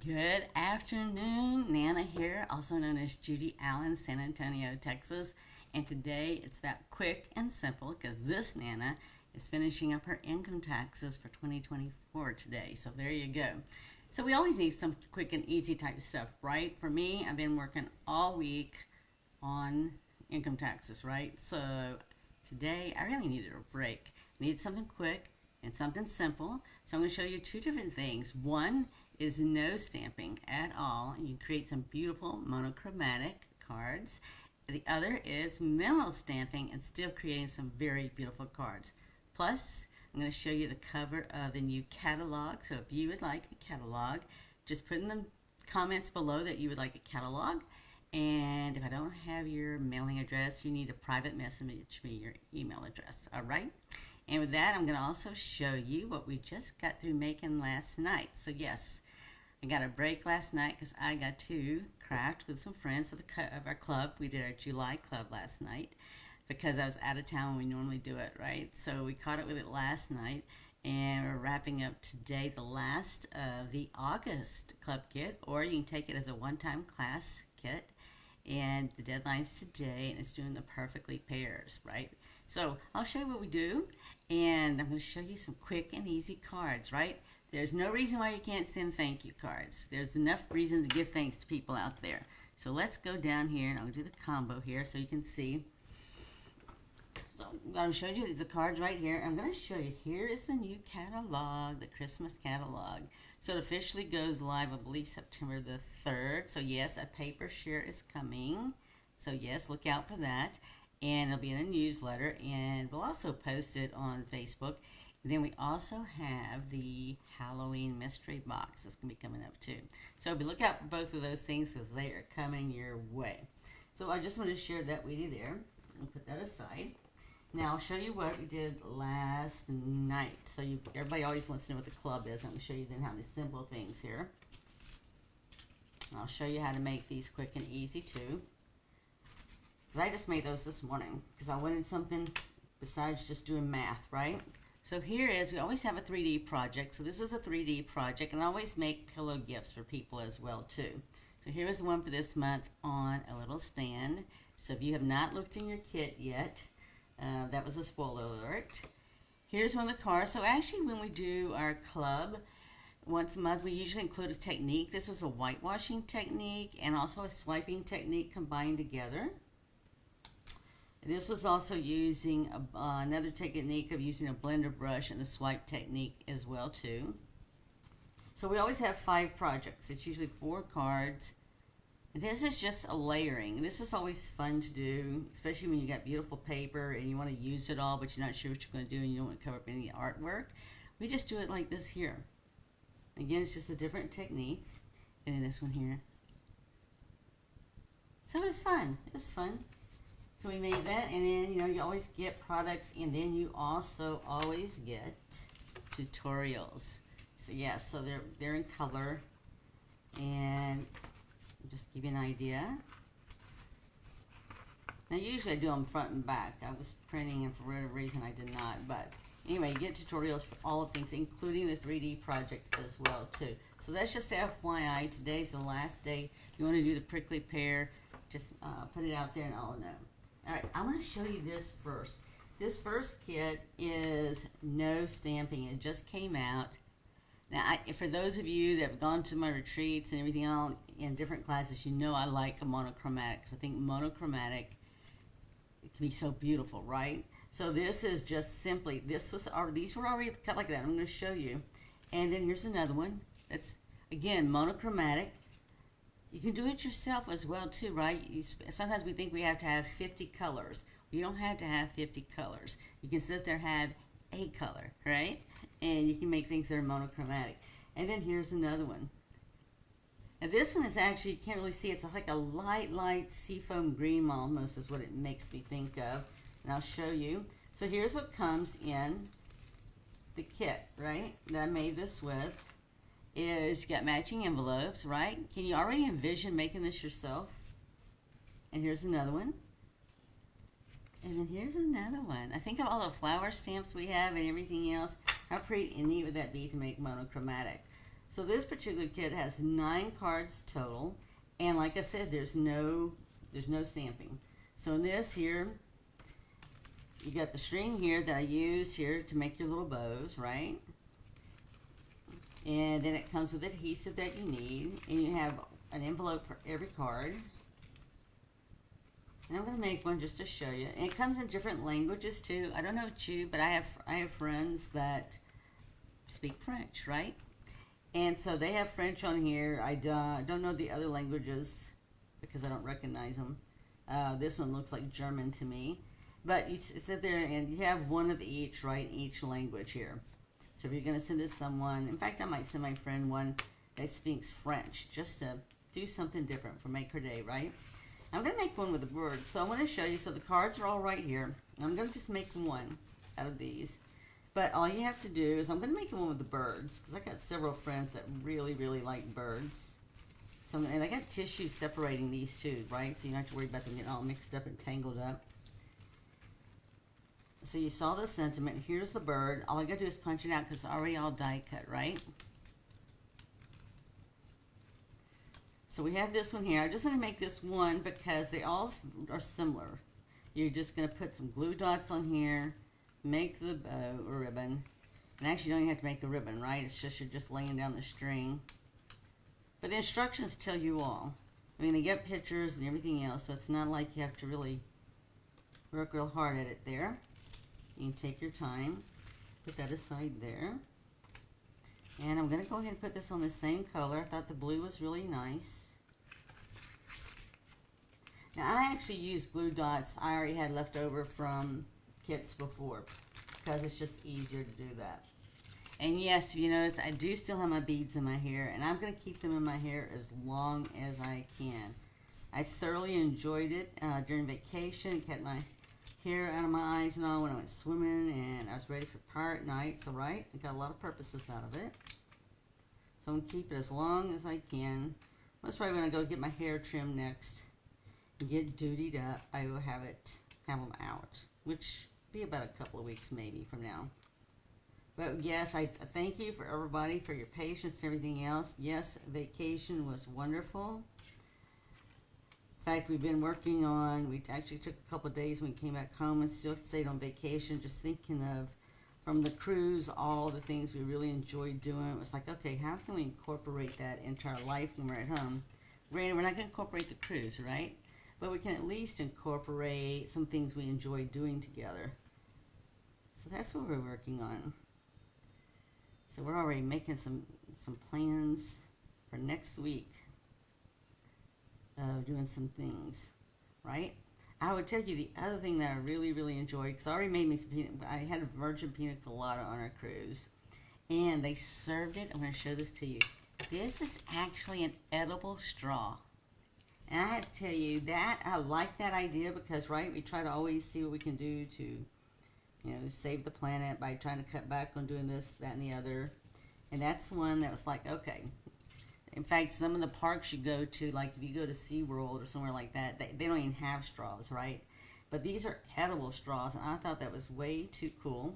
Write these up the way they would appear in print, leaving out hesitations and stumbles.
Good afternoon, Nana here, also known as Judy Allen, San Antonio, Texas. And today it's about quick and simple because this Nana is finishing up her income taxes for 2024 today. So there you go. So we always need some quick and easy type of stuff, right? For me, I've been working all week on income taxes, right? So today I really needed a break. I needed something quick and something simple. So I'm going to show you two different things. One is no stamping at all. You can create some beautiful monochromatic cards. The other is minimal stamping and still creating some very beautiful cards. Plus, I'm going to show you the cover of the new catalog. So if you would like a catalog, just put in the comments below that you would like a catalog. And if I don't have your mailing address, you need to private message me your email address. All right? And with that, I'm going to also show you what we just got through making last night. So yes, I got a break last night because I got to craft with some friends of our club. We did our July club last night because I was out of town when we normally do it, right? So we caught up with it last night, and we're wrapping up today the last of the August club kit, or you can take it as a one-time class kit. And the deadline's today, and it's doing the Perfectly Pears, right? So I'll show you what we do, and I'm going to show you some quick and easy cards, right? There's no reason why you can't send thank you cards. There's enough reason to give thanks to people out there. So let's go down here, and I'll do the combo here so you can see. So I'm going to show you the cards right here. I'm going to show you, here is the new catalog, the Christmas catalog. So it officially goes live, I believe, September the 3rd. So yes, a paper share is coming. So yes, look out for that. And it'll be in the newsletter, and we'll also post it on Facebook. And then we also have the Halloween mystery box that's going to be coming up too. So look out for both of those things because they are coming your way. So I just want to share that with you there. I'll put that aside. Now I'll show you what we did last night. So everybody always wants to know what the club is. I'm going to show you then how the simple things here. I'll show you how to make these quick and easy too. Because I just made those this morning because I wanted something besides just doing math, right? So here is, we always have a 3D project. So this is a 3D project, and I always make pillow gifts for people as well too. So here is the one for this month on a little stand. So if you have not looked in your kit yet, that was a spoiler alert. Here's one of the cards. So actually when we do our club once a month, we usually include a technique. This was a whitewashing technique and also a swiping technique combined together. This was also using another technique of using a blender brush and the swipe technique as well too. So we always have 5 projects. It's usually 4 cards. And this is just a layering. This is always fun to do, especially when you got beautiful paper and you want to use it all, but you're not sure what you're going to do and you don't want to cover up any artwork. We just do it like this here. Again, it's just a different technique. And then this one here. So it was fun. It was fun. So we made that, and then, you know, you always get products, and then you also always get tutorials. So yeah, so they're in color, and just give you an idea. Now usually I do them front and back. I was printing, and for whatever reason I did not. But anyway, you get tutorials for all of things, including the 3D project as well too. So that's just FYI. Today's the last day. If you want to do the prickly pear, just put it out there, and I'll know. All right, I'm going to show you this first. This first kit is no stamping. It just came out. Now, for those of you that have gone to my retreats and everything else in different classes, you know I like a monochromatic. Because I think monochromatic, it can be so beautiful, right? So this is just simply, these were already cut like that. I'm going to show you. And then here's another one. That's, again, monochromatic. You can do it yourself as well too, right? Sometimes we think we have to have 50 colors. You don't have to have 50 colors. You can sit there and have a color, right? And you can make things that are monochromatic. And then here's another one. Now this one is actually, you can't really see, it's like a light seafoam green almost is what it makes me think of. And I'll show you. So here's what comes in the kit, right? That I made this with. Is you got matching envelopes, right? Can you already envision making this yourself? And here's another one. And then here's another one. I think of all the flower stamps we have and everything else. How pretty and neat would that be to make monochromatic? So this particular kit has 9 cards total, and like I said, there's no stamping. So in this here, you got the string here that I use here to make your little bows, right? And then it comes with adhesive that you need, and you have an envelope for every card. And I'm going to make one just to show you. And it comes in different languages too. I don't know about you, but I have friends that speak French, right? And so they have French on here. I don't know the other languages because I don't recognize them. This one looks like German to me. But you sit there and you have one of each, right? Each language here. So if you're going to send it to someone, in fact, I might send my friend one that speaks French just to do something different for Make Her Day, right? I'm going to make one with the birds. So I'm going to show you. So the cards are all right here. I'm going to just make one out of these. But all you have to do is I'm going to make one with the birds because I got several friends that really, really like birds. So and I got tissue separating these two, right? So you don't have to worry about them getting all mixed up and tangled up. So you saw the sentiment. Here's the bird. All I got to do is punch it out because it's already all die cut, right? So we have this one here. I just want to make this one because they all are similar. You're just going to put some glue dots on here, make the bow or ribbon. And actually you don't even have to make a ribbon, right? It's just you're just laying down the string. But the instructions tell you all. I mean, they get pictures and everything else, so it's not like you have to really work real hard at it there. You can take your time, put that aside there. And I'm going to go ahead and put this on the same color. I thought the blue was really nice. Now, I actually used glue dots I already had left over from kits before because it's just easier to do that. And yes, you notice I do still have my beads in my hair, and I'm going to keep them in my hair as long as I can. I thoroughly enjoyed it during vacation. It kept my hair out of my eyes and all when I went swimming, and I was ready for pirate night. So right, I got a lot of purposes out of it. So I'm going to keep it as long as I can. Most probably when I go get my hair trimmed next and get dutied up, I will have them out, which be about a couple of weeks maybe from now. But yes, I thank you for everybody for your patience and everything else. Yes, vacation was wonderful. In fact, we've been working on, we actually took a couple of days when we came back home and still stayed on vacation, just thinking of, from the cruise, all the things we really enjoyed doing. It was like, okay, how can we incorporate that into our life when we're at home? Granted, we're not going to incorporate the cruise, right? But we can at least incorporate some things we enjoy doing together. So that's what we're working on. So we're already making some plans for next week of doing some things, right? I would tell you the other thing that I really, really enjoyed, because I already made me some I had a virgin pina colada on our cruise, and they served it. I'm going to show this to you. This is actually an edible straw. And I have to tell you that I like that idea because, right, we try to always see what we can do to, you know, save the planet by trying to cut back on doing this, that, and the other. And that's the one that was like, okay. In fact, some of the parks you go to, like if you go to SeaWorld or somewhere like that, they don't even have straws, right? But these are edible straws, and I thought that was way too cool.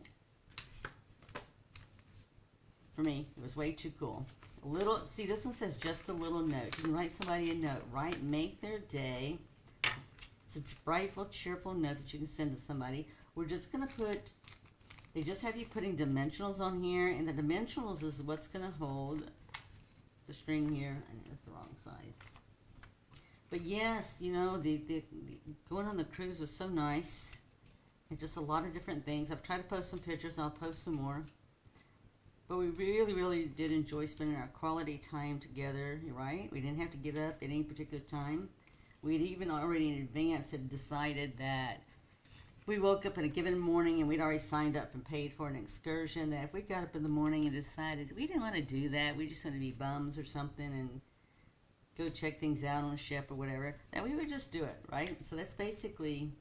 For me, it was way too cool. A little, see, this one says just a little note. You can write somebody a note, right? Make their day. It's a brightful, cheerful note that you can send to somebody. We're just going to put, they just have you putting dimensionals on here, and the dimensionals is what's going to hold the string here, and it's the wrong size. But yes, you know, the going on the cruise was so nice, and just a lot of different things. I've tried to post some pictures, and I'll post some more. But we really, really did enjoy spending our quality time together, right? We didn't have to get up at any particular time. We had even already in advance had decided that we woke up in a given morning and we'd already signed up and paid for an excursion, that if we got up in the morning and decided we didn't want to do that, we just want to be bums or something and go check things out on a ship or whatever, that we would just do it, right? So that's basically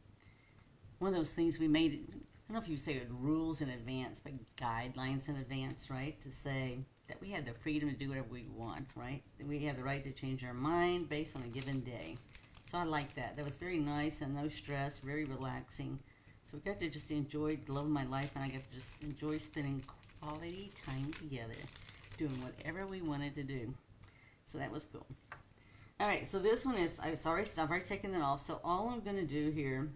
one of those things we made. I don't know if you say it rules in advance, but guidelines in advance, right? To say that we have the freedom to do whatever we want, right? That we have the right to change our mind based on a given day. So I like that. That was very nice and no stress, very relaxing. So we got to just enjoy the love of my life, and I got to just enjoy spending quality time together. doing whatever we wanted to do. So that was cool. All right, so this one is, I've already taken it off. So all I'm going to do here,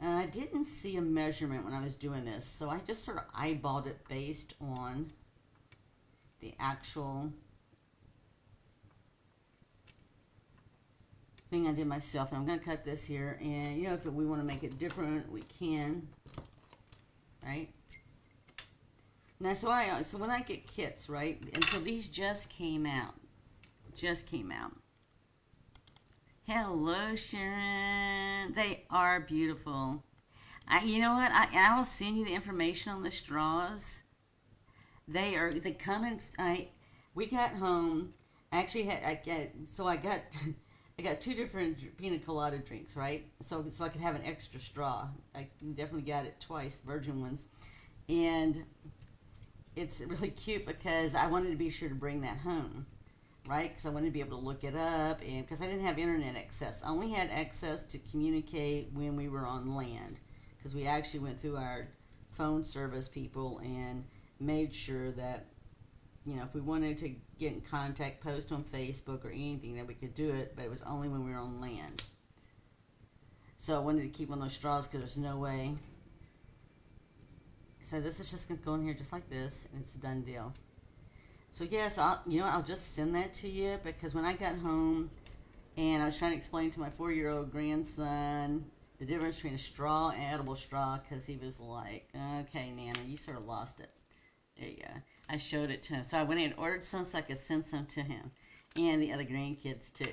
I didn't see a measurement when I was doing this, so I just sort of eyeballed it based on the actual thing I did myself. And I'm going to cut this here, and you know, if we want to make it different, we can, right? Now, so when I get kits, right, and so these just came out. Hello, Sharon. They are beautiful. You know what? I will send you the information on the straws. They come in. We got home. Actually, I got I got 2 different pina colada drinks, right? So I could have an extra straw. I definitely got it twice, virgin ones, and it's really cute because I wanted to be sure to bring that home, right? Because I wanted to be able to look it up, and because I didn't have internet access. I only had access to communicate when we were on land, because we actually went through our phone service people and made sure that, you know, if we wanted to get in contact, post on Facebook or anything, that we could do it, but it was only when we were on land. So I wanted to keep one of those straws because there's no way. So this is just going to go in here just like this, and it's a done deal. So yes, I'll just send that to you, because when I got home and I was trying to explain to my 4-year-old grandson the difference between a straw and edible straw, because he was like, okay, Nana, you sort of lost it. There you go. I showed it to him. So I went in and ordered some so I could send some to him and the other grandkids too.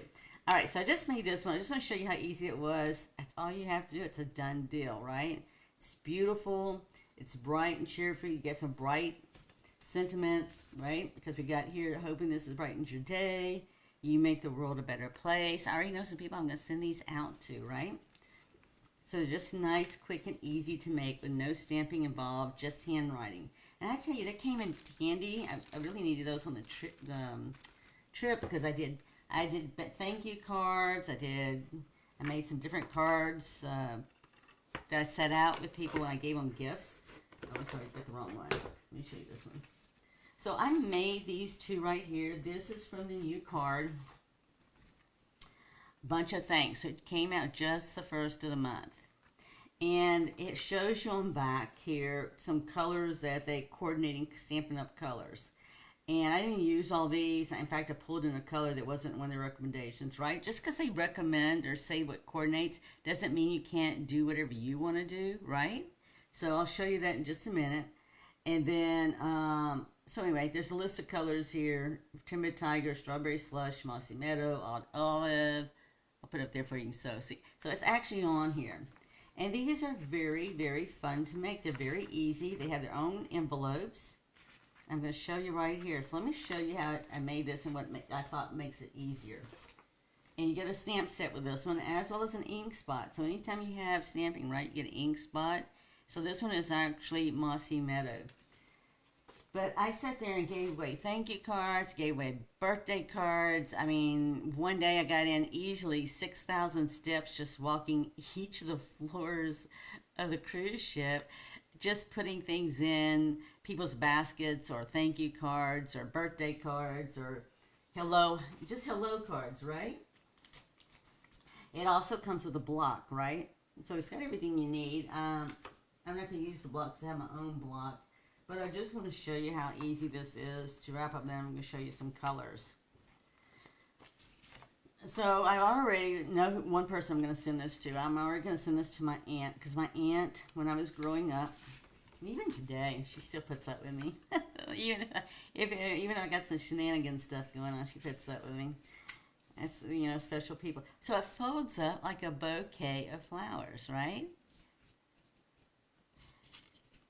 All right, so I just made this one. I just want to show you how easy it was. That's all you have to do. It's a done deal, right? It's beautiful. It's bright and cheerful. You get some bright sentiments, right? Because we got here hoping this has brightened your day. You make the world a better place. I already know some people I'm going to send these out to, right? So they're just nice, quick, and easy to make with no stamping involved, just handwriting. And I tell you, that came in handy. I really needed those on the trip because I did thank you cards. I made some different cards that I set out with people when I gave them gifts. Oh, sorry, I got the wrong one. Let me show you this one. So I made these 2 right here. This is from the new card. Bunch of thanks. It came out just the 1st of the month. And it shows you on back here some colors that they coordinating Stampin' Up colors. And I didn't use all these. In fact, I pulled in a color that wasn't one of the recommendations, right? Just because they recommend or say what coordinates doesn't mean you can't do whatever you want to do, right? So I'll show you that in just a minute. And then, so anyway, there's a list of colors here. Timid Tiger, Strawberry Slush, Mossy Meadow, Odd Olive. I'll put it up there for you to see. So it's actually on here. And these are very, very fun to make. They're very easy. They have their own envelopes. I'm going to show you right here. So let me show you how I made this and what I thought makes it easier. And you get a stamp set with this one, as well as an ink spot. So anytime you have stamping, right, you get an ink spot. So this one is actually Mossy Meadow. But I sat there and gave away thank you cards, gave away birthday cards. I mean, one day I got in easily 6,000 steps just walking each of the floors of the cruise ship, just putting things in people's baskets, or thank you cards, or birthday cards, or hello cards, right? It also comes with a block, right? So it's got everything you need. I'm not going to use the block because I have my own block. But I just want to show you how easy this is to wrap up. Then I'm going to show you some colors. So I already know one person I'm going to send this to. I'm already going to send this to my aunt, because my aunt, when I was growing up, and even today, she still puts up with me. even though I got some shenanigans stuff going on, she puts up with me. That's, you know, special people. So it folds up like a bouquet of flowers, right?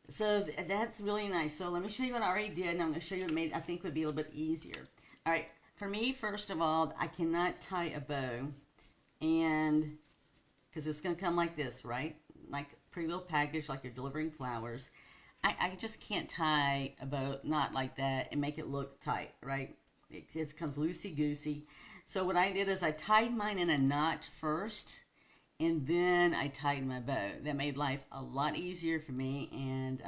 So that's really nice. So let me show you what I already did, and I'm going to show you what I think would be a little bit easier. All right, for me, first of all, I cannot tie a bow, and because it's going to come like this, right? Like a pretty little package, like you're delivering flowers. I just can't tie a bow not like that and make it look tight, right? It comes loosey-goosey. So what I did is I tied mine in a knot first, and then I tied my bow. That made life a lot easier for me, and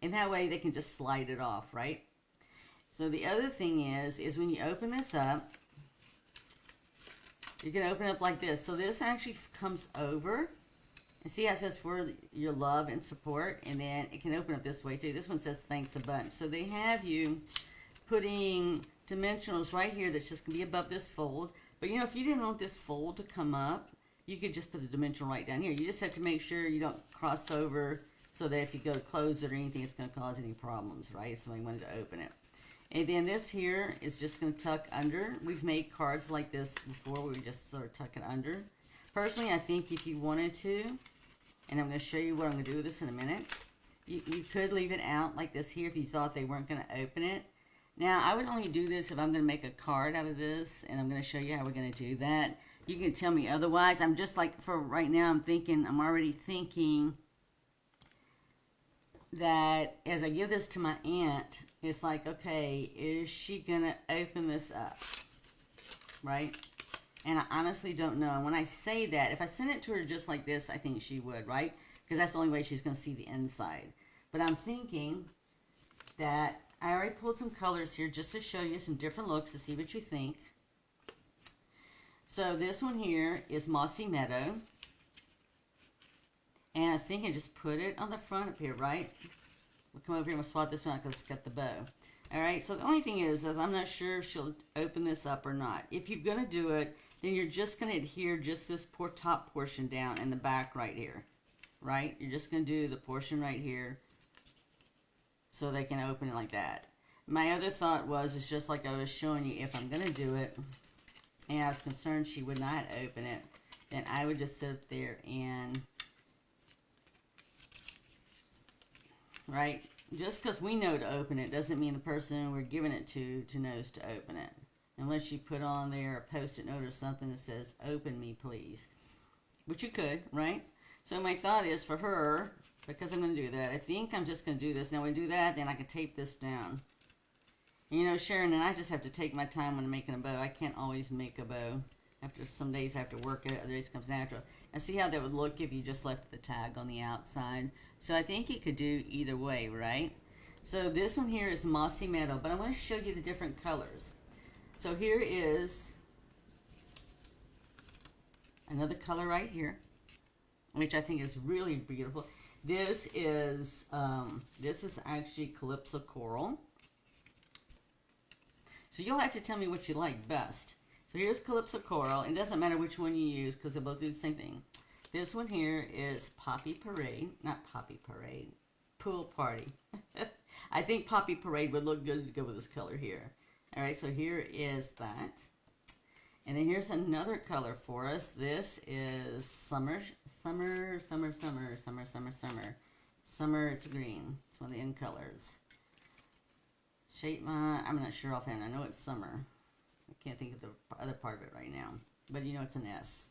in that way they can just slide it off, right? So the other thing is when you open this up, you can open it up like this. So this actually comes over. And see how it says for your love and support, and then it can open up this way too. This one says thanks a bunch. So they have you putting dimensionals right here that's just going to be above this fold. But you know, if you didn't want this fold to come up, you could just put the dimensional right down here. You just have to make sure you don't cross over so that if you go to close it or anything, it's going to cause any problems, right? If somebody wanted to open it. And then this here is just going to tuck under. We've made cards like this before where we just sort of tuck it under. Personally, I think if you wanted to, and I'm going to show you what I'm going to do with this in a minute, you could leave it out like this here if you thought they weren't going to open it. Now, I would only do this if I'm going to make a card out of this, and I'm going to show you how we're going to do that. You can tell me otherwise. I'm just like, for right now, I'm already thinking that as I give this to my aunt, it's like, okay, is she going to open this up, right? And I honestly don't know. And when I say that, if I send it to her just like this, I think she would, right? Because that's the only way she's going to see the inside. But I'm thinking that I already pulled some colors here just to show you some different looks to see what you think. So this one here is Mossy Meadow. And I was thinking just put it on the front up here, right? We'll come over here and we'll swap this one out because it's got the bow. Alright, so the only thing is I'm not sure if she'll open this up or not. If you're going to do it, then you're just going to adhere just this top portion down in the back right here. Right? You're just going to do the portion right here so they can open it like that. My other thought was, it's just like I was showing you, if I'm going to do it, and I was concerned she would not open it, then I would just sit there and, right? Just because we know to open it doesn't mean the person we're giving it to knows to open it. Unless you put on there a post-it note or something that says, open me please. Which you could, right? So my thought is for her, because I'm going to do that, I think I'm just going to do this. Now when I do that, then I can tape this down. You know, Sharon and I just have to take my time when I'm making a bow. I can't always make a bow. After some days I have to work it, other days it comes natural. And see how that would look if you just left the tag on the outside. So I think you could do either way, right? So this one here is Mossy Meadow, but I want to show you the different colors. So here is another color right here, which I think is really beautiful. This is actually Calypso Coral. So you'll have to tell me what you like best. So here's Calypso Coral. It doesn't matter which one you use because they both do the same thing. This one here is Poppy Parade. Not Poppy Parade. Pool Party. I think Poppy Parade would look good to go with this color here. Alright, so here is that. And then here's another color for us. This is Summer, it's green. It's one of the end colors. I'm not sure offhand. I know it's Summer. I can't think of the other part of it right now. But you know it's an S.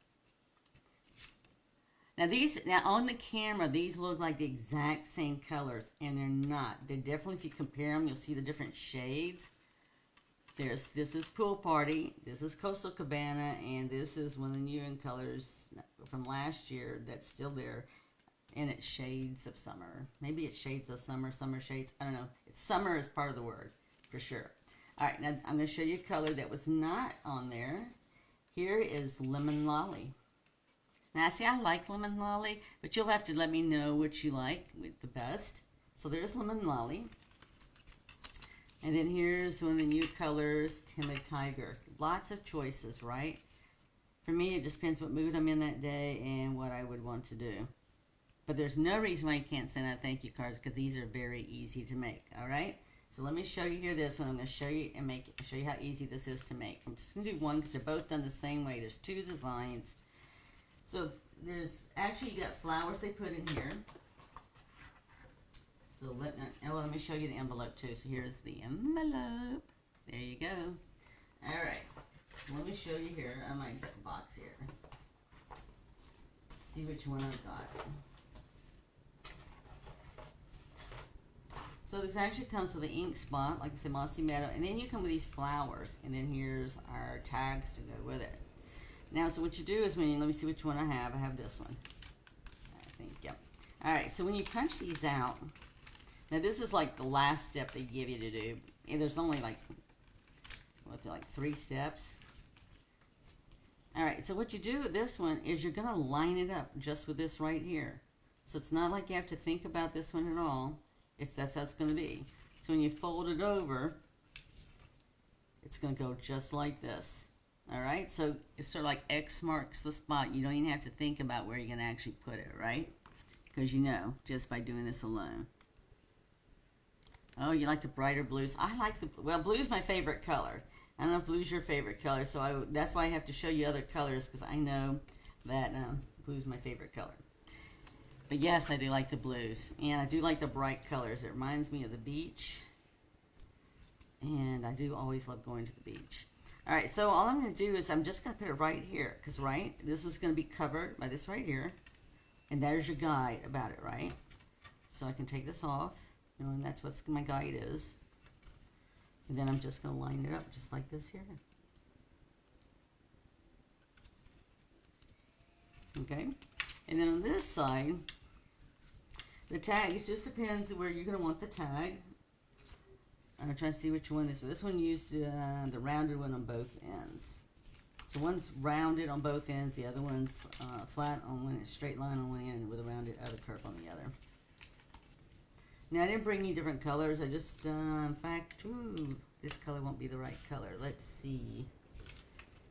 Now on the camera, these look like the exact same colors, and they're not. They're definitely, if you compare them, you'll see the different shades. This is Pool Party, this is Coastal Cabana, and this is one of the new in colors from last year that's still there, and it's Shades of Summer. Maybe it's Shades of Summer, Summer Shades, I don't know. Summer is part of the word, for sure. Alright, now I'm going to show you a color that was not on there. Here is Lemon Lolly. Now, see, I like Lemon Lolly, but you'll have to let me know what you like the best. So there's Lemon Lolly. And then here's one of the new colors, Timid Tiger. Lots of choices, right? For me, it just depends what mood I'm in that day and what I would want to do. But there's no reason why you can't send out thank you cards because these are very easy to make, all right? So let me show you here this one. I'm going to show you and show you how easy this is to make. I'm just going to do one because they're both done the same way. There's two designs. So there's actually, you got flowers they put in here. So let me show you the envelope too. So here's the envelope. There you go. All right. Let me show you here. I might get the box here. See which one I've got. So this actually comes with the ink spot, like I said, Mossy Meadow, and then you come with these flowers, and then here's our tags to go with it. Now, so what you do is let me see which one I have. I have this one. I think, yep. All right, so when you punch these out, now this is like the last step they give you to do, there's only like, what's it, like 3 steps. All right, so what you do with this one is you're gonna line it up just with this right here. So it's not like you have to think about this one at all. That's how it's gonna be. So when you fold it over, it's gonna go just like this. All right, so it's sort of like X marks the spot. You don't even have to think about where you're gonna actually put it, right? Because you know, just by doing this alone. Oh, you like the brighter blues? I like the, well, blue's my favorite color. I don't know if blue's your favorite color, so that's why I have to show you other colors, because I know that blue's my favorite color. But yes, I do like the blues, and I do like the bright colors. It reminds me of the beach, and I do always love going to the beach. All right, so all I'm going to do is I'm just going to put it right here, because, right, this is going to be covered by this right here, and there's your guide about it, right? So I can take this off, and that's what my guide is. And then I'm just going to line it up just like this here. Okay, and then on this side, the tag, it just depends where you're going to want the tag. I'm trying to see which one this is. This one used the rounded one on both ends. So one's rounded on both ends, the other one's flat on one, straight line on one end with a rounded other curve on the other. Now I didn't bring you different colors. I just, in fact, ooh, this color won't be the right color. Let's see.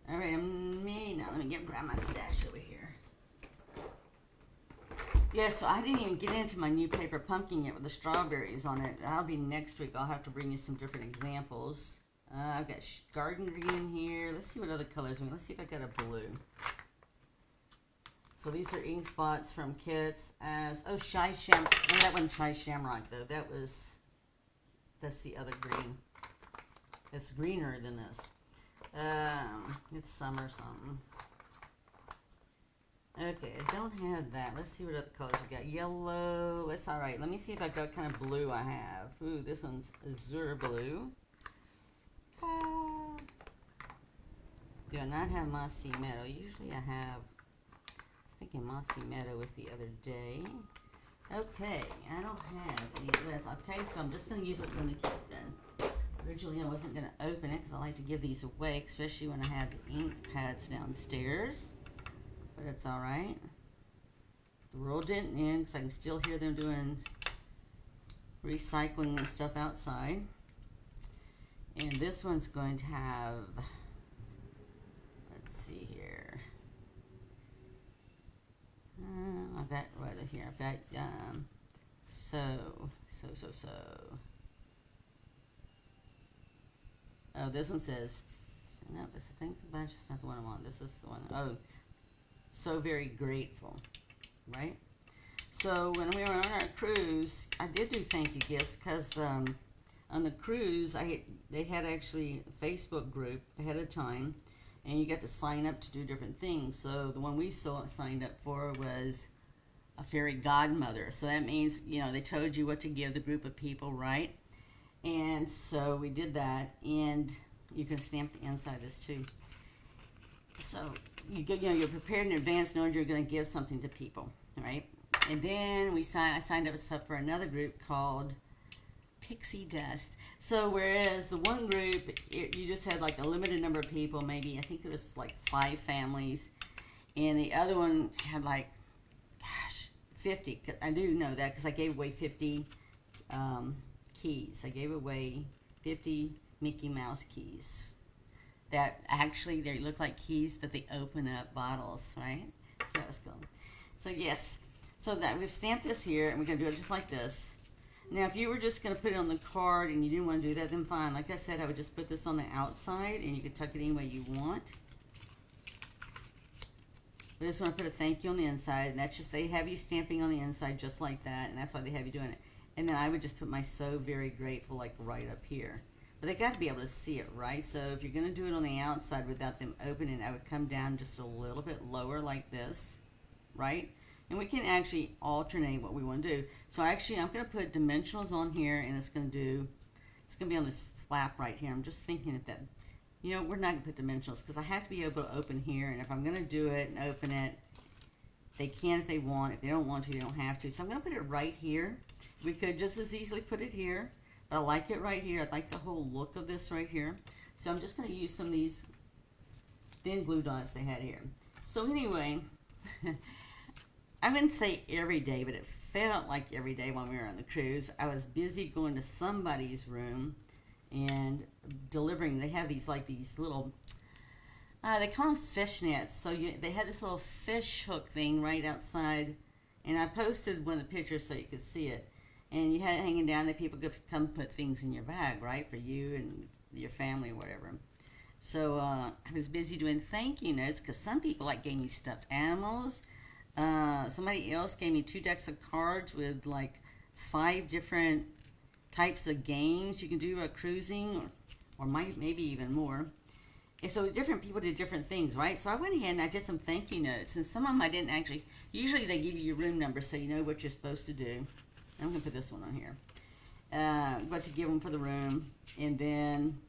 All right, let me grab my stash over here. Yeah, so I didn't even get into my new paper pumpkin yet with the strawberries on it. That'll be next week. I'll have to bring you some different examples. I've got garden green here. Let's see what other colors. Let's see if I got a blue. So these are ink spots from kits as, oh, Shy Shamrock. No, that wasn't Shy Shamrock, though. That's the other green. It's greener than this. It's summer something. Okay, I don't have that. Let's see what other colors we got. Yellow. That's all right. Let me see if I got kind of blue I have. Ooh, this one's azure blue. Do I not have Mossy Meadow? Usually I have. I was thinking Mossy Meadow was the other day. Okay, I don't have any of this. Okay, so I'm just going to use what's in the kit then. Originally I wasn't going to open it because I like to give these away, especially when I had the ink pads downstairs. But it's all right. The world didn't end because I can still hear them doing recycling and stuff outside. And this one's going to have, let's see here. I've got right here. I've got so. Oh, this one says, no, this is Thanks a Bunch. It's not the one I want. This is the one. Oh. So very grateful, right? So when we were on our cruise, I did do thank you gifts because on the cruise, they had actually a Facebook group ahead of time, and you got to sign up to do different things. So the one we signed up for was a fairy godmother. So that means, you know, they told you what to give the group of people, right? And so we did that, and you can stamp the inside of this too. So you're prepared in advance knowing you're going to give something to people, right? And then I signed up for another group called Pixie Dust. So whereas the one group, you just had like a limited number of people, maybe I think there was like 5 families, and the other one had like, gosh, 50. I do know that because I gave away 50 keys. I gave away 50 Mickey Mouse keys. That actually, they look like keys, but they open up bottles, right? So that was cool. So yes, so that we've stamped this here, and we're going to do it just like this. Now, if you were just going to put it on the card and you didn't want to do that, then fine. Like I said, I would just put this on the outside, and you could tuck it any way you want. We just want to put a thank you on the inside, and that's just, they have you stamping on the inside just like that, and that's why they have you doing it. And then I would just put my so very grateful like right up here. But they got to be able to see it, right? So if you're going to do it on the outside without them opening, I would come down just a little bit lower like this, right? And we can actually alternate what we want to do. So actually, I'm going to put dimensionals on here, and it's going to be on this flap right here. I'm just thinking if that, you know, we're not going to put dimensionals because I have to be able to open here. And if I'm going to do it and open it, they can if they want. If they don't want to, they don't have to. So I'm going to put it right here. We could just as easily put it here. But I like it right here. I like the whole look of this right here. So I'm just going to use some of these thin glue dots they had here. So anyway, I wouldn't say every day, but it felt like every day when we were on the cruise. I was busy going to somebody's room and delivering. They have these little, they call them fishnets. So they had this little fish hook thing right outside, and I posted one of the pictures so you could see it. And you had it hanging down that people could come put things in your bag, right, for you and your family or whatever. So I was busy doing thank you notes because some people gave me stuffed animals. Somebody else gave me 2 decks of cards with 5 different types of games you can do cruising, or maybe even more. And so different people did different things, right? So I went ahead and I did some thank you notes, and some of them I didn't actually. Usually they give you your room number so you know what you're supposed to do. I'm going to put this one on here. What to give them for the room, and then,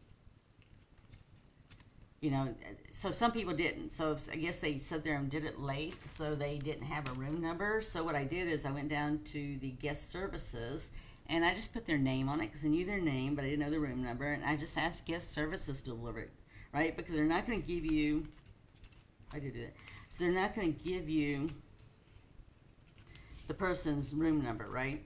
so some people didn't. So I guess they sat there and did it late, so they didn't have a room number. So what I did is I went down to the guest services, and I just put their name on it because I knew their name, but I didn't know the room number. And I just asked guest services to deliver it, right? Because they're not going to give you, I did it. So they're not going to give you the person's room number, right?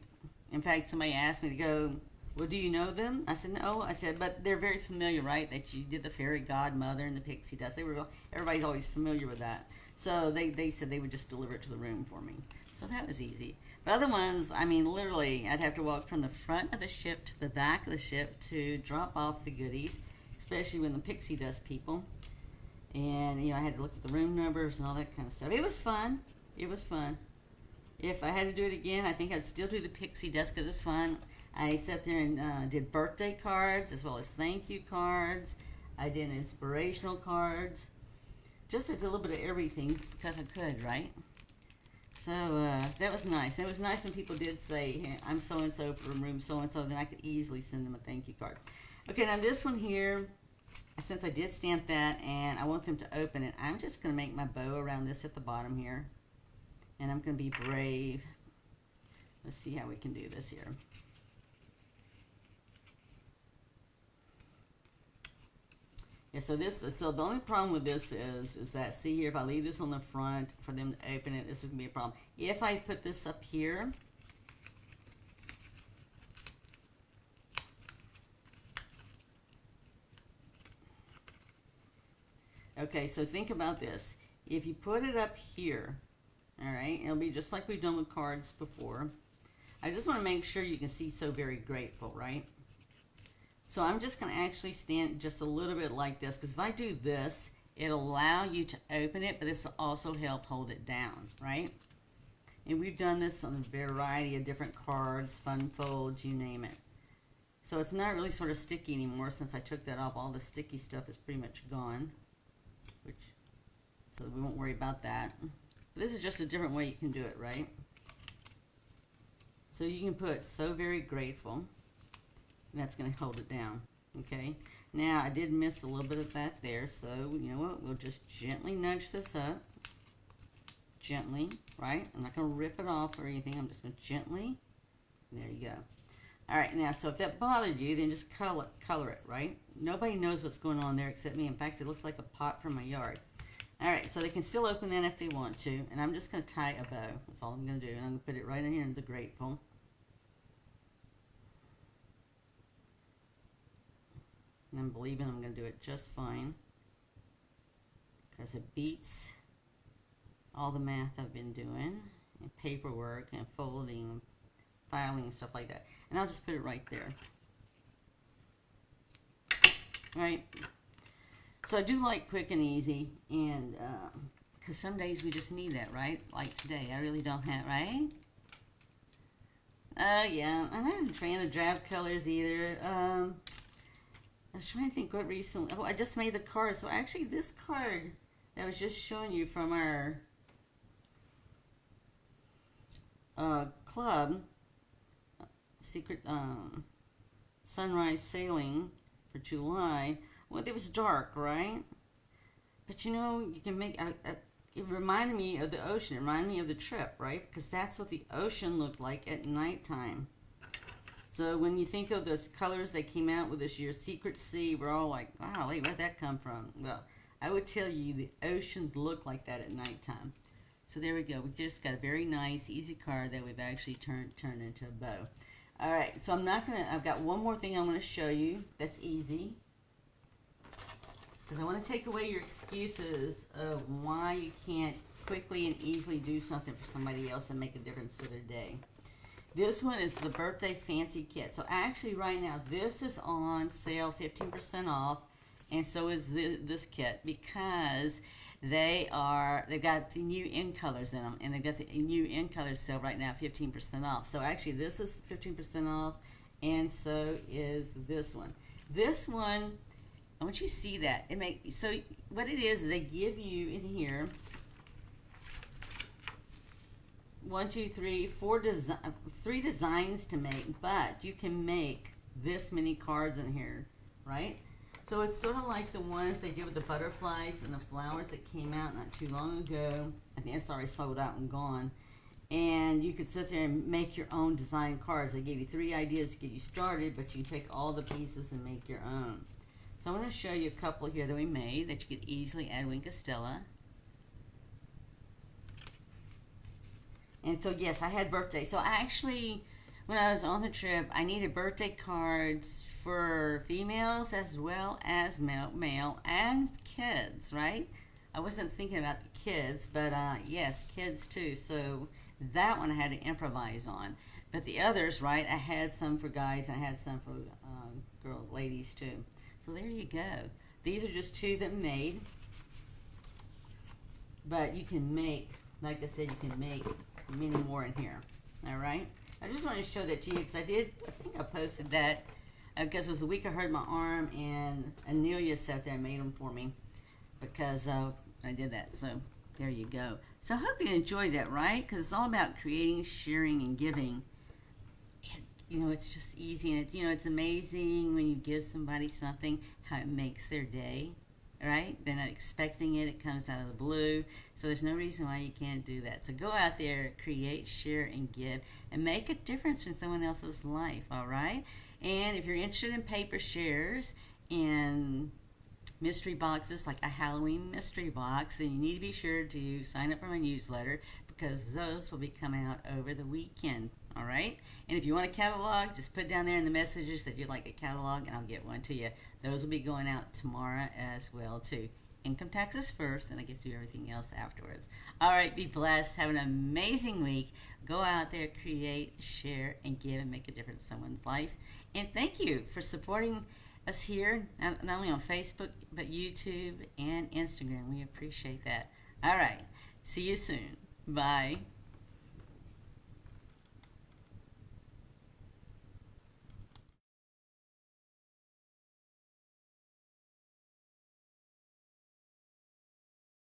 In fact, somebody asked me to go, well, do you know them? I said, no. I said, but they're very familiar, right? That you did the fairy godmother and the pixie dust. Everybody's always familiar with that. So they said they would just deliver it to the room for me. So that was easy. But other ones, literally, I'd have to walk from the front of the ship to the back of the ship to drop off the goodies, especially when the pixie dust people. And, I had to look at the room numbers and all that kind of stuff. It was fun. It was fun. If I had to do it again, I think I'd still do the pixie dust because it's fun. I sat there and did birthday cards as well as thank you cards. I did inspirational cards. Just did a little bit of everything because I could, right? So that was nice. It was nice when people did say, hey, I'm so-and-so from room so-and-so, then I could easily send them a thank you card. Okay, now this one here, since I did stamp that and I want them to open it, I'm just going to make my bow around this at the bottom here. And I'm going to be brave. Let's see how we can do this here. Yeah, so the only problem with this is that, see here, if I leave this on the front for them to open it, this is going to be a problem. If I put this up here, okay, so think about this. If you put it up here, all right, it'll be just like we've done with cards before. I just want to make sure you can see So Very Grateful, right? So I'm just going to actually stand just a little bit like this, because if I do this, it'll allow you to open it, but this will also help hold it down, right? And we've done this on a variety of different cards, fun folds, you name it. So it's not really sort of sticky anymore since I took that off. All the sticky stuff is pretty much gone, so we won't worry about that. This is just a different way you can do it, right? So you can put So Very Grateful, and that's going to hold it down, okay? Now, I did miss a little bit of that there, so you know what? We'll just gently nudge this up. Gently, right? I'm not going to rip it off or anything. I'm just going to gently. There you go. All right, now, so if that bothered you, then just color it, right? Nobody knows what's going on there except me. In fact, it looks like a pot from my yard. All right, so they can still open that if they want to, and I'm just going to tie a bow. That's all I'm going to do, and I'm going to put it right in here in the grateful. And I'm believing I'm going to do it just fine because it beats all the math I've been doing, and paperwork, and folding, filing, and stuff like that. And I'll just put it right there. Right? So I do like quick and easy, and because some days we just need that, right? Like today, I really don't have, right? Yeah, I'm not a fan of drab colors either. I was trying to think what recently. Oh, I just made the card. So actually, this card that I was just showing you from our club, Secret Sunrise Sailing for July. Well, it was dark, right? But you know, you can make it reminded me of the ocean. It reminded me of the trip, right? Because that's what the ocean looked like at nighttime. So when you think of those colors they came out with this year, Secret Sea, we're all like, wow, where'd that come from? Well, I would tell you the ocean looked like that at nighttime. So there we go. We just got a very nice, easy card that we've actually turned into a bow. All right, so I've got one more thing I want to show you that's easy. Because I want to take away your excuses of why you can't quickly and easily do something for somebody else and make a difference to their day. This one is the Birthday Fancy Kit. So actually right now, this is on sale, 15% off. And so is this kit, because they've got the new in colors in them, and they've got the new in colors sale right now, 15% off. So actually this is 15% off, and so is this one. This one, I want you to see that. So what it is, they give you in here 3 designs to make, but you can make this many cards in here, right? So it's sort of like the ones they did with the butterflies and the flowers that came out not too long ago. I think it's already sold out and gone. And you could sit there and make your own design cards. They gave you 3 ideas to get you started, but you can take all the pieces and make your own. So I'm going to show you a couple here that we made that you could easily add Wink of Stella. And so yes, I had birthday. So I actually, when I was on the trip, I needed birthday cards for females as well as male and kids, right? I wasn't thinking about the kids, but yes, kids too. So that one I had to improvise on. But the others, right, I had some for guys, I had some for ladies too. So there you go. These are just 2 that I made. But you can make, like I said, you can make many more in here. All right? I just wanted to show that to you because I think I posted that because it was the week I hurt my arm, and Anelia sat there and made them for me because I did that. So there you go. So I hope you enjoyed that, right? Because it's all about creating, sharing, and giving. And, it's just easy, and it's amazing when you give somebody something, how it makes their day. Right? They're not expecting it. It comes out of the blue. So there's no reason why you can't do that. So go out there, create, share, and give, and make a difference in someone else's life, all right? And if you're interested in paper shares and mystery boxes, like a Halloween mystery box, then you need to be sure to sign up for my newsletter because those will be coming out over the weekend, all right? And if you want a catalog, just put down there in the messages that you'd like a catalog, and I'll get one to you. Those will be going out tomorrow as well, too. Income taxes first, and I get to do everything else afterwards. All right, be blessed. Have an amazing week. Go out there, create, share, and give, and make a difference in someone's life. And thank you for supporting us here, not only on Facebook, but YouTube and Instagram. We appreciate that. All right, see you soon. Bye.